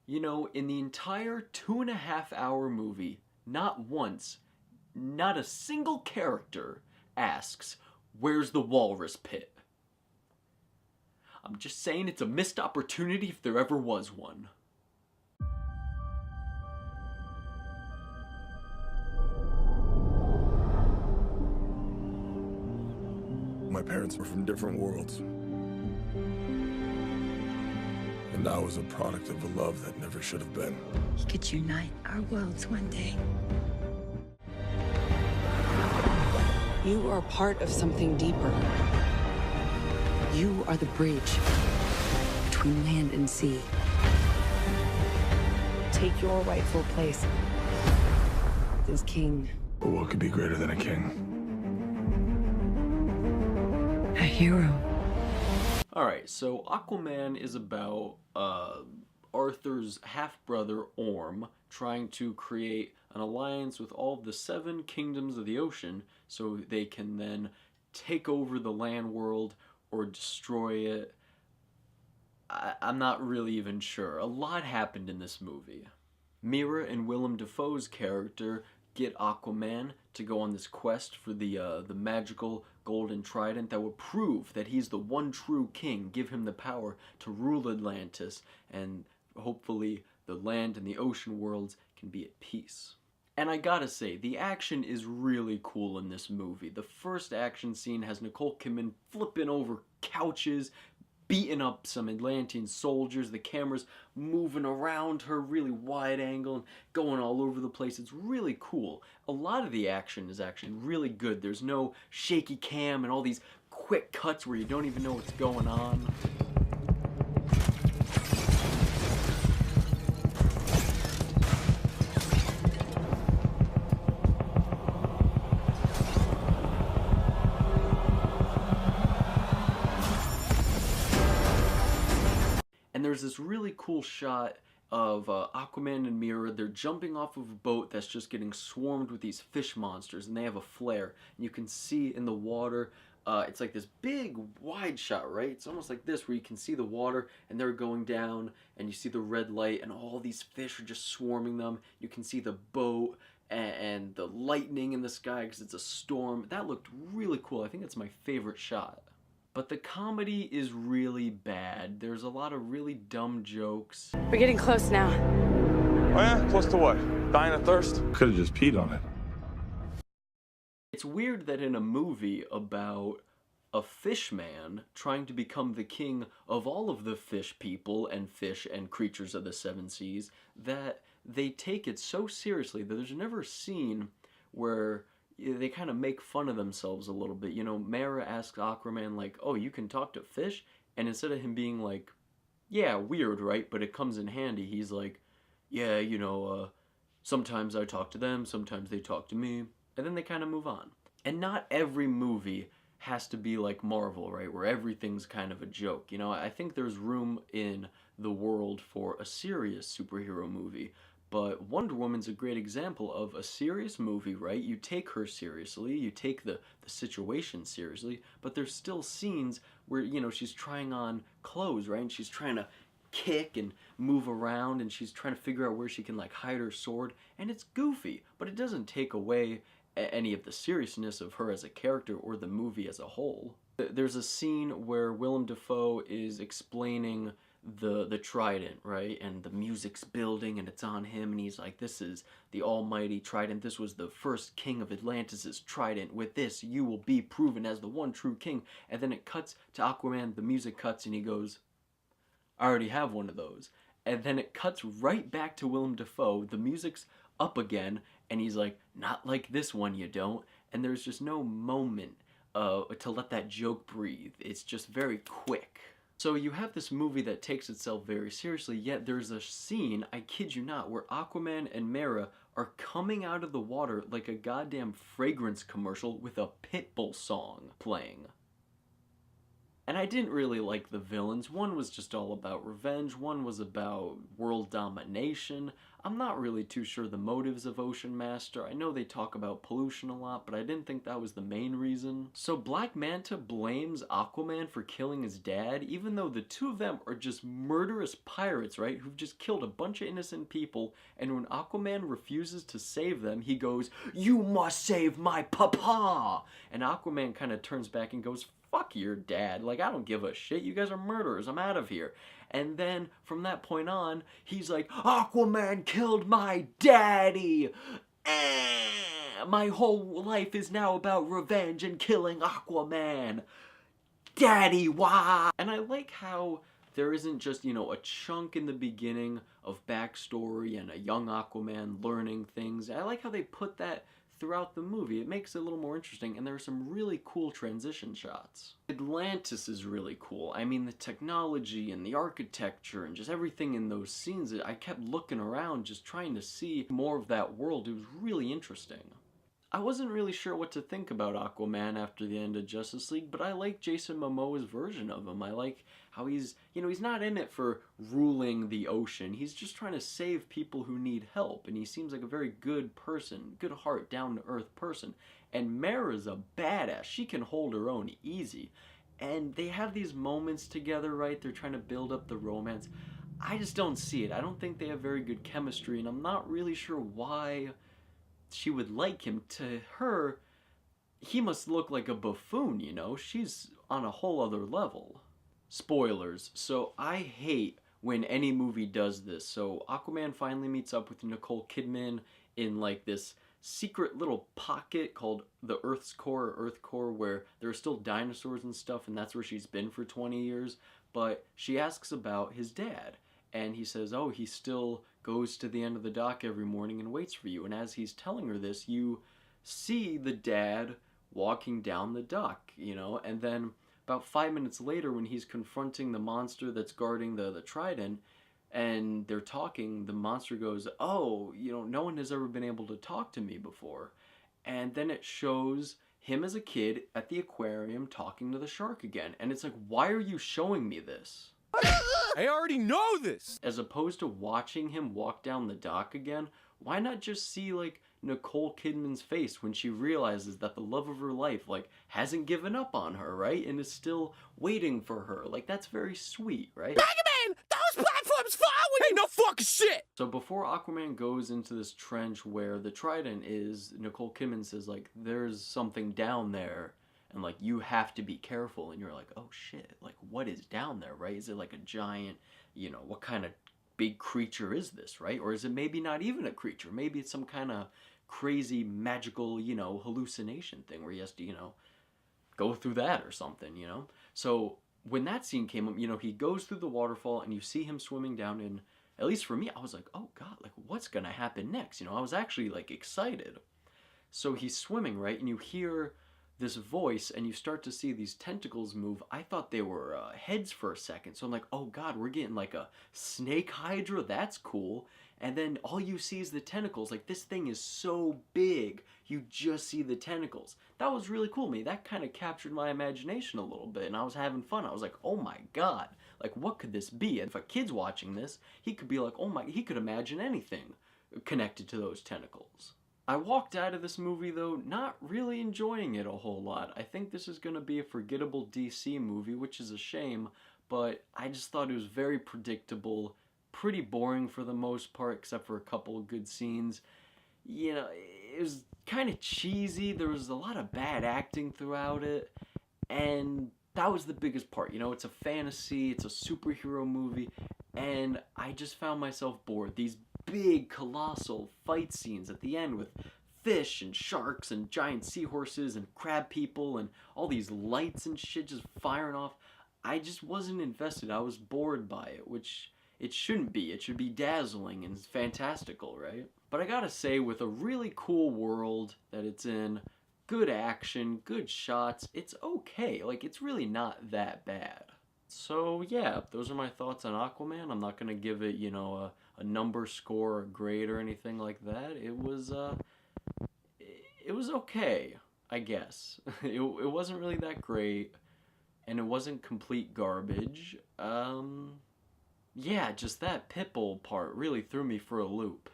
You know, in the entire 2.5 hour movie, not once, not a single character asks, "Where's the walrus pit?" I'm just saying it's a missed opportunity if there ever was one. My parents were from different worlds. And I was a product of a love that never should have been. He could unite our worlds one day. You are part of something deeper. You are the bridge between land and sea. Take your rightful place as king. But what could be greater than a king? A hero. Alright, so Aquaman is about Arthur's half-brother Orm trying to create an alliance with all of the 7 kingdoms of the ocean so they can then take over the land world or destroy it. I'm not really even sure. A lot happened in this movie. Mira and Willem Dafoe's character get Aquaman to go on this quest for the magical golden trident that would prove that he's the one true king, give him the power to rule Atlantis, and hopefully the land and the ocean worlds can be at peace. And I gotta say, the action is really cool in this movie. The first action scene has Nicole Kidman flipping over couches, beating up some Atlantean soldiers, the camera's moving around her, really wide angle and going all over the place. It's really cool. A lot of the action is actually really good. There's no shaky cam and all these quick cuts where you don't even know what's going on. And there's this really cool shot of Aquaman and Mira. They're jumping off of a boat that's just getting swarmed with these fish monsters, and they have a flare. And you can see in the water, it's like this big wide shot, right? It's almost like this, where you can see the water, and they're going down, and you see the red light, and all these fish are just swarming them. You can see the boat and the lightning in the sky because it's a storm. That looked really cool. I think that's my favorite shot. But the comedy is really bad. There's a lot of really dumb jokes. We're getting close now. Oh yeah? Close to what? Dying of thirst? Could have just peed on it. It's weird that in a movie about a fish man trying to become the king of all of the fish people and fish and creatures of the 7 seas, that they take it so seriously that there's never a scene where they kind of make fun of themselves a little bit. You know, Mara asks Aquaman, like, "Oh, you can talk to fish?" And instead of him being like, "Yeah, weird, right? But it comes in handy," he's like, "Yeah, you know, sometimes I talk to them, sometimes they talk to me." And then they kind of move on. And not every movie has to be like Marvel, right? Where everything's kind of a joke. You know, I think there's room in the world for a serious superhero movie. But Wonder Woman's a great example of a serious movie, right? You take her seriously, you take the situation seriously, but there's still scenes where, you know, she's trying on clothes, right? And she's trying to kick and move around, and she's trying to figure out where she can, like, hide her sword, and it's goofy, but it doesn't take away any of the seriousness of her as a character or the movie as a whole. There's a scene where Willem Dafoe is explaining the trident, right? And the music's building and it's on him, and he's like, "This is the almighty trident. This was the first king of Atlantis' trident. With this, you will be proven as the one true king." And then it cuts to Aquaman, the music cuts, and he goes, "I already have one of those." And then it cuts right back to Willem Dafoe. The music's up again, and he's like, "Not like this one, you don't." And there's just no moment to let that joke breathe. It's just very quick. So you have this movie that takes itself very seriously, yet there's a scene, I kid you not, where Aquaman and Mera are coming out of the water like a goddamn fragrance commercial with a Pitbull song playing. And I didn't really like the villains. One was just all about revenge, one was about world domination. I'm not really too sure the motives of Ocean Master. I know they talk about pollution a lot, but I didn't think that was the main reason. So Black Manta blames Aquaman for killing his dad, even though the two of them are just murderous pirates, right? Who've just killed a bunch of innocent people, and when Aquaman refuses to save them, he goes, "You must save my papa!" And Aquaman kind of turns back and goes, "Fuck your dad. Like, I don't give a shit. You guys are murderers. I'm out of here." And then from that point on, he's like, "Aquaman killed my daddy. My whole life is now about revenge and killing Aquaman. Daddy, why?" And I like how there isn't just, you know, a chunk in the beginning of backstory and a young Aquaman learning things. I like how they put that throughout the movie. It makes it a little more interesting, and there are some really cool transition shots. Atlantis is really cool. I mean, the technology and the architecture and just everything in those scenes, I kept looking around just trying to see more of that world. It was really interesting. I wasn't really sure what to think about Aquaman after the end of Justice League, but I like Jason Momoa's version of him. I like how he's, you know, he's not in it for ruling the ocean. He's just trying to save people who need help, and he seems like a very good person, good heart, down-to-earth person. And Mara's a badass. She can hold her own easy. And they have these moments together, right? They're trying to build up the romance. I just don't see it. I don't think they have very good chemistry, and I'm not really sure why she would like him. To her, he must look like a buffoon, you know? She's on a whole other level. Spoilers. So I hate when any movie does this. So Aquaman finally meets up with Nicole Kidman in like this secret little pocket called the Earth's Core, or Earth Core, where there are still dinosaurs and stuff, and that's where she's been for 20 years. But she asks about his dad, and he says, "Oh, he still goes to the end of the dock every morning and waits for you." And as he's telling her this, you see the dad walking down the dock, you know, and then about 5 minutes later, when he's confronting the monster that's guarding the trident, and they're talking, the monster goes, "Oh, you know, no one has ever been able to talk to me before." And then it shows him as a kid at the aquarium talking to the shark again. And it's like, why are you showing me this? I already know this! As opposed to watching him walk down the dock again, why not just see, like, Nicole Kidman's face when she realizes that the love of her life, like, hasn't given up on her, right? And is still waiting for her. Like, that's very sweet, right? Aquaman! Those platforms fall when ain't no fucking shit! So before Aquaman goes into this trench where the trident is, Nicole Kidman says, like, "There's something down there, and, like, you have to be careful." And you're like, oh shit, like, what is down there, right? Is it like a giant, you know, what kind of big creature is this, right? Or is it maybe not even a creature? Maybe it's some kind of crazy magical, you know, hallucination thing where he has to, you know, go through that or something, you know? So when that scene came up, you know, he goes through the waterfall and you see him swimming down, and at least for me, I was like, oh god, like, what's gonna happen next? You know, I was actually, like, excited. So he's swimming, right? And you hear this voice, and you start to see these tentacles move. I thought they were heads for a second, so I'm like, oh god, we're getting like a snake hydra, that's cool. And then all you see is the tentacles. Like, this thing is so big, you just see the tentacles. That was really cool to me. That kind of captured my imagination a little bit, and I was having fun. I was like, oh my god, like, what could this be? And if a kid's watching this, he could be like, oh my, he could imagine anything connected to those tentacles. I walked out of this movie, though, not really enjoying it a whole lot. I think this is going to be a forgettable DC movie, which is a shame, but I just thought it was very predictable, pretty boring for the most part, except for a couple of good scenes. You know, it was kind of cheesy. There was a lot of bad acting throughout it, and that was the biggest part. You know, it's a fantasy, it's a superhero movie, and I just found myself bored. These big, colossal fight scenes at the end with fish and sharks and giant seahorses and crab people and all these lights and shit just firing off. I just wasn't invested. I was bored by it, which it shouldn't be. It should be dazzling and fantastical, right? But I gotta say, with a really cool world that it's in, good action, good shots, it's okay. Like, it's really not that bad. So yeah, those are my thoughts on Aquaman. I'm not gonna give it, you know, a number, score, or grade or anything like that. It was okay, I guess. It wasn't really that great. and it wasn't complete garbage. Yeah, just that Pitbull part really threw me for a loop.